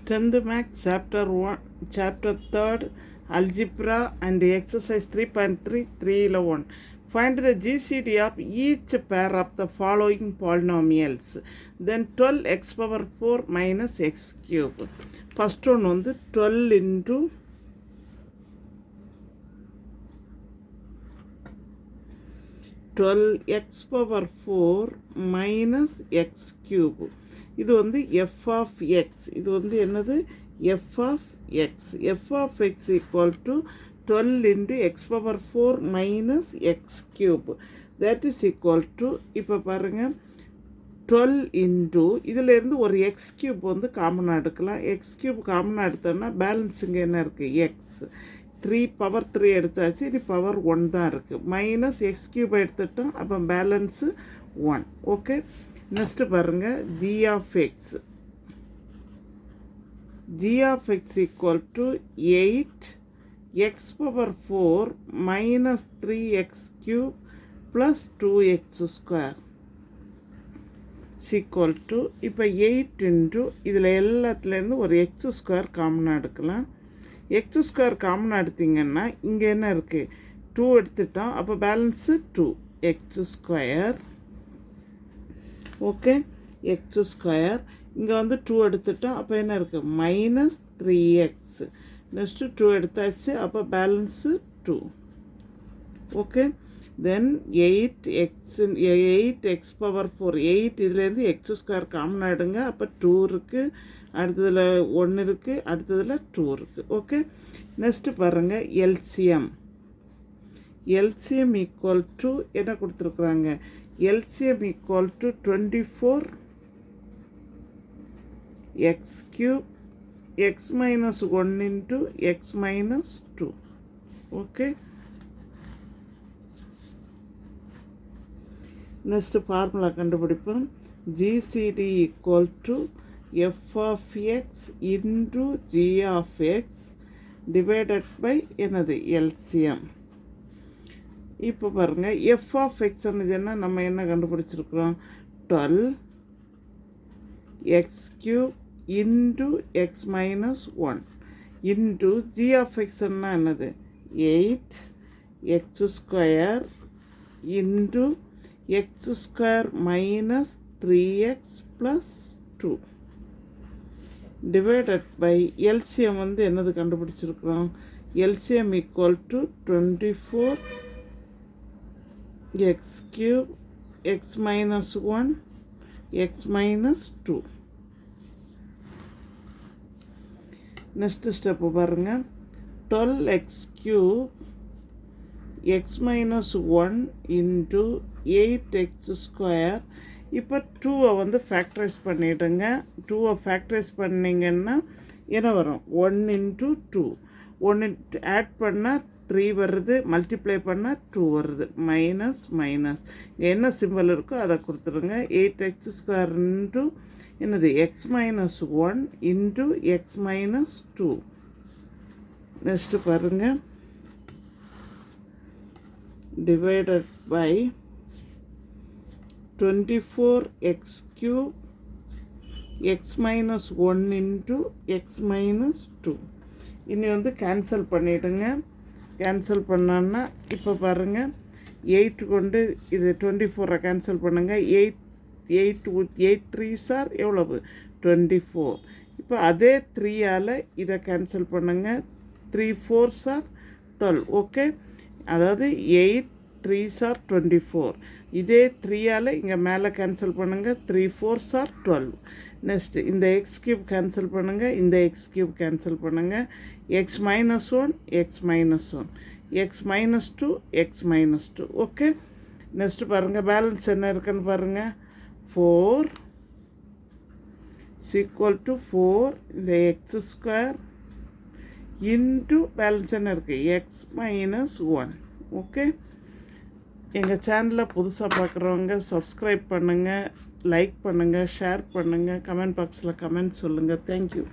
10th Max Chapter 1, Chapter 3rd, Algebra and Exercise 3.3, 3.11. Find the GCD of each pair of the following polynomials. Then 12x power 4 minus x cube. First one வந்து 12 into 12x power 4 minus x cube. இது வந்து f of x. இது வந்து என்னது f of x. f of x equal to 12 into x power 4 minus x cube. That is equal to, இப்போ பாருங்க 12 into இதில் இருந்து ஒரு x cube வந்து காமனாக எடுக்கலாம். x cube காமனாக எடுத்தோன்னா பேலன்ஸ் இங்கே என்ன இருக்குது x. 3 பவர் 3 எடுத்தாச்சு, இது பவர் 1 தான் இருக்குது. மைனஸ் எக்ஸ் கியூப் எடுத்துட்டோம், அப்போ பேலன்ஸு 1. ஓகே, நெக்ஸ்ட்டு பாருங்கள் g of x. G of x equal to 8 x power 4 minus 3 x cube plus 2 x square equal to, இப்போ 8 இன்ட்டு இதில் எல்லாத்துலேருந்து ஒரு எக்ஸ் ஸ்கொயர் காமனாக எடுக்கலாம். எக்ஸ் ஸ்கொயர் காமனாக எடுத்திங்கன்னா இங்கே என்ன இருக்குது 2 எடுத்துட்டோம், அப்போ balance 2 x square. Okay, X square இங்கே வந்து 2 எடுத்துட்டோம், அப்போ என்ன இருக்குது மைனஸ் 3x. நெக்ஸ்ட்டு 2 எடுத்தாச்சு, அப்போ பேலன்ஸு 2. ஓகே, தென் 8x பவர் 4 8 இதுலேருந்து எக்ஸ் ஸ்கொயர் காமனாக எடுங்க, அப்போ 2 இருக்குது, அடுத்ததில் 1 இருக்குது, அடுத்ததில் 2 இருக்குது. ஓகே, நெக்ஸ்ட்டு பாருங்கள் எல்சிஎம். எல்சிஎம் ஈக்குவல் டு என்ன கொடுத்துருக்குறாங்க, LCM equal to 24 x cube x minus 1 into x minus 2. Okay, next formula கண்டுபிடிப்போம். GCD equal to f of x into g of x divided by என்னது LCM. இப்போ பாருங்கள் f of x என்ன நம்ம என்ன கண்டுபிடிச்சிருக்கிறோம் 12 x cube into x minus 1 into g of x என்னது 8 x square into x square minus 3x plus 2 divided by LCM வந்து என்னது கண்டுபிடிச்சிருக்கிறோம் LCM equal to 24 x cube x minus 1 x minus 2. next step பாருங்க 12x cube x minus 1 into 8x square. இப்போ 2 வந்து factorise பண்ணிவிடுங்க. 2 factorise பண்ணிங்கன்னா என்ன வரும் 1 into 2 1 add பண்ணால் 3 வருது, மல்டிப்ளை பண்ணால் 2 வருது, மைனஸ் மைனஸ் என்ன சிம்பிள் இருக்கோ அதை கொடுத்துருங்க. 8x ஸ்கொயர் இன்ட்டு என்னது x minus 1 into x minus 2. Next பாருங்கள் divided by 24x cube x minus 1 into x minus 2. இனி வந்து கேன்சல் பண்ணிவிடுங்க. கேன்சல் பண்ணோன்னா இப்போ பாருங்கள் 8 கொண்டு இது 24 கேன்சல் பண்ணுங்கள். 8 3 சார் எவ்வளவு 24. இப்போ அதே 3ஆல் இதை கேன்சல் பண்ணுங்கள். 3 4 சார் 12. ஓகே, அதாவது 8 3 சார் 24. இதே 3ஆல் இங்கே மேலே கேன்சல் பண்ணுங்கள். 3 4 சார் 12. நெக்ஸ்ட்டு இந்த எக்ஸ் கியூப் கேன்சல் பண்ணுங்கள், இந்த எக்ஸ் கியூப் கேன்சல் பண்ணுங்கள். X minus 1 X minus 1 X minus 2 X minus 2. Okay, next பாருங்கள் பேலன்ஸ் என்ன இருக்குன்னு பாருங்கள் 4 ஈக்குவல் டு 4 இந்த எக்ஸ் ஸ்கொயர் இன்ட்டு பேலன்ஸ் என்ன இருக்குது எக்ஸ் மைனஸ் 1. ஓகே, எங்கள் சேனலில் புதுசாக பார்க்குறவங்க சப்ஸ்கிரைப் பண்ணுங்கள், லைக் பண்ணுங்கள், ஷேர் பண்ணுங்கள், கமெண்ட் பாக்ஸில் கமெண்ட் சொல்லுங்கள். தேங்க்யூ.